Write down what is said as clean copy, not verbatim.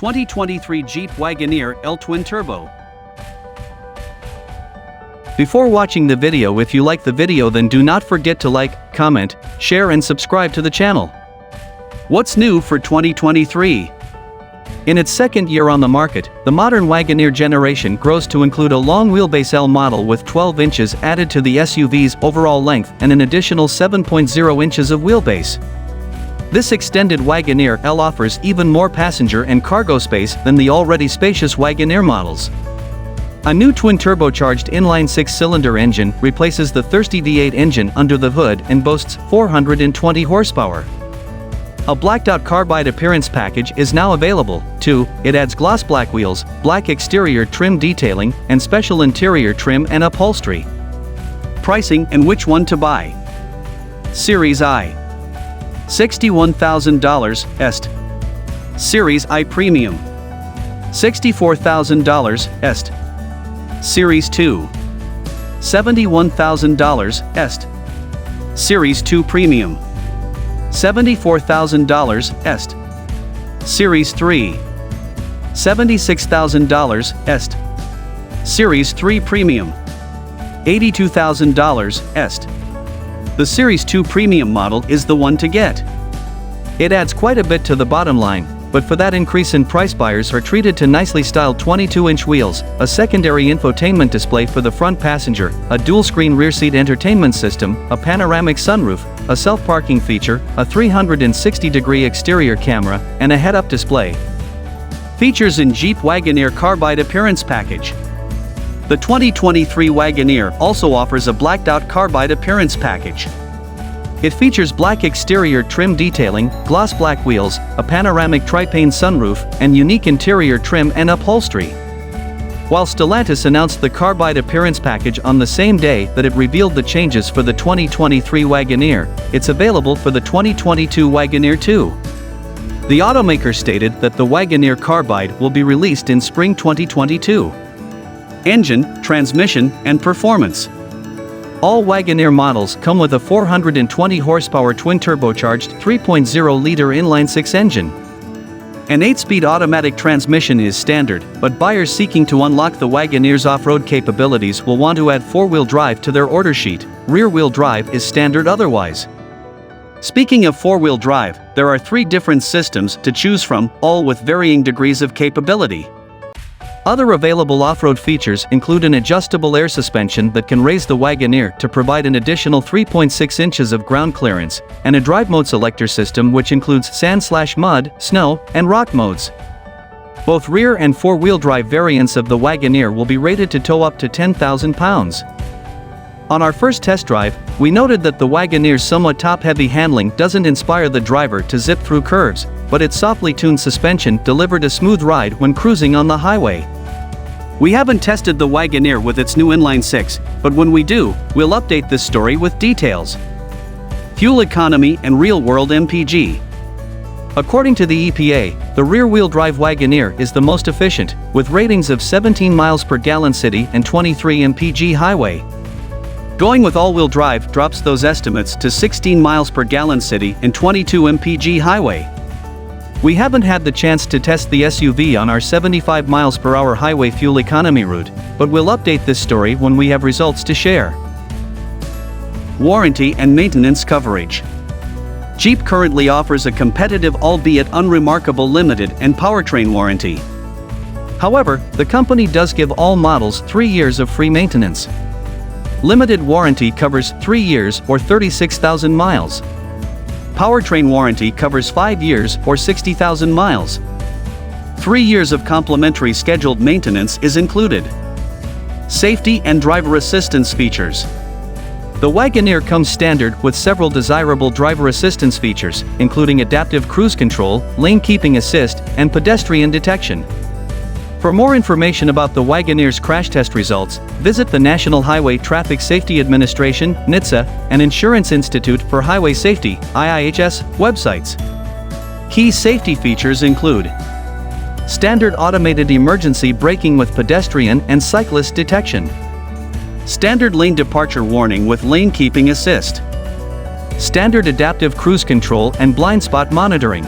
2023 Jeep Wagoneer L Twin Turbo. Before watching the video, if you like the video, then do not forget to like, comment, share and subscribe to the channel. What's new for 2023? In its second year on the market, the modern Wagoneer generation grows to include a long-wheelbase L model with 12 inches added to the SUV's overall length and an additional 7.0 inches of wheelbase. This extended Wagoneer L offers even more passenger and cargo space than the already spacious Wagoneer models. A new twin-turbocharged inline-six cylinder engine replaces the thirsty V8 engine under the hood and boasts 420 horsepower. A blacked-out Carbide appearance package is now available, too. It adds gloss black wheels, black exterior trim detailing, and special interior trim and upholstery. Pricing and which one to buy. Series I. $61,000 Est. Series I Premium. $64,000 Est. Series II. $71,000 Est. Series II Premium. $74,000 Est. Series III. $76,000 Est. Series III Premium. $82,000 Est. The Series II Premium model is the one to get. It adds quite a bit to the bottom line, but for that increase in price, buyers are treated to nicely styled 22-inch wheels, a secondary infotainment display for the front passenger, a dual-screen rear seat entertainment system, a panoramic sunroof, a self-parking feature, a 360-degree exterior camera, and a head-up display. Features in Jeep Wagoneer Carbide appearance package. The 2023 Wagoneer also offers a blacked-out Carbide appearance package. It features black exterior trim detailing, gloss black wheels, a panoramic tri-pane sunroof, and unique interior trim and upholstery. While Stellantis announced the Carbide appearance package on the same day that it revealed the changes for the 2023 Wagoneer, it's available for the 2022 Wagoneer too. The automaker stated that the Wagoneer Carbide will be released in spring 2022. Engine, transmission, and performance. All Wagoneer models come with a 420 horsepower twin-turbocharged 3.0-liter inline-six engine. An 8-speed automatic transmission is standard, but buyers seeking to unlock the Wagoneer's off-road capabilities will want to add 4-wheel drive to their order sheet. Rear-wheel drive is standard otherwise. Speaking of 4-wheel drive, there are 3 different systems to choose from, all with varying degrees of capability. Other available off-road features include an adjustable air suspension that can raise the Wagoneer to provide an additional 3.6 inches of ground clearance, and a drive mode selector system which includes sand/mud, snow, and rock modes. Both rear and 4-wheel drive variants of the Wagoneer will be rated to tow up to 10,000 pounds. On our first test drive, we noted that the Wagoneer's somewhat top-heavy handling doesn't inspire the driver to zip through curves, but its softly tuned suspension delivered a smooth ride when cruising on the highway. We haven't tested the Wagoneer with its new inline-six, but when we do, we'll update this story with details. Fuel economy and real-world MPG. According to the EPA, the rear-wheel drive Wagoneer is the most efficient, with ratings of 17 miles per gallon city and 23 mpg highway. Going with all-wheel drive drops those estimates to 16 miles per gallon city and 22 mpg highway. We haven't had the chance to test the SUV on our 75 miles per hour highway fuel economy route, but we'll update this story when we have results to share. Warranty and maintenance coverage. Jeep currently offers a competitive albeit unremarkable limited and powertrain warranty. However, the company does give all models 3 years of free maintenance. Limited warranty covers 3 years or 36,000 miles. Powertrain warranty covers 5 years or 60,000 miles. 3 years of complimentary scheduled maintenance is included. Safety and driver assistance features. The Wagoneer comes standard with several desirable driver assistance features, including adaptive cruise control, lane keeping assist, and pedestrian detection. For more information about the Wagoneer's crash test results, visit the National Highway Traffic Safety Administration (NHTSA) and Insurance Institute for Highway Safety (IIHS) websites. Key safety features include standard automated emergency braking with pedestrian and cyclist detection, standard lane departure warning with lane keeping assist, standard adaptive cruise control and blind spot monitoring.